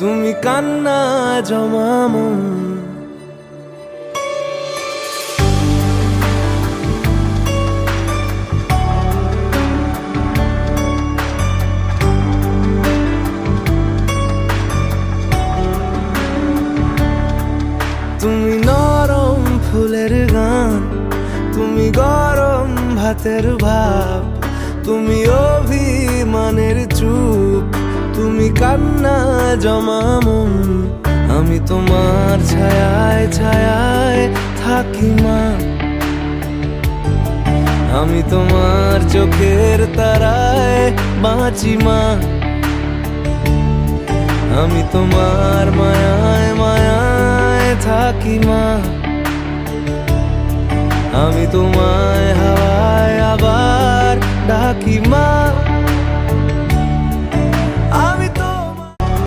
তুমি কান্না জমা মন। তুমি নরম ফুলের গান, তুমি গরম ভাতের ভাব, তুমি অভিমানের চুপ, তুমি কান্না জমা মন। আমি তোমার ছায়ায় ছায়ায় থাকি মা, আমি তোমার চোখের তারায় বাঁচি মা, আমি তোমার মায়ায় মায়ায় থাকি মা, আমি তোমায় হাওয়ায় আবার ডাকি মা।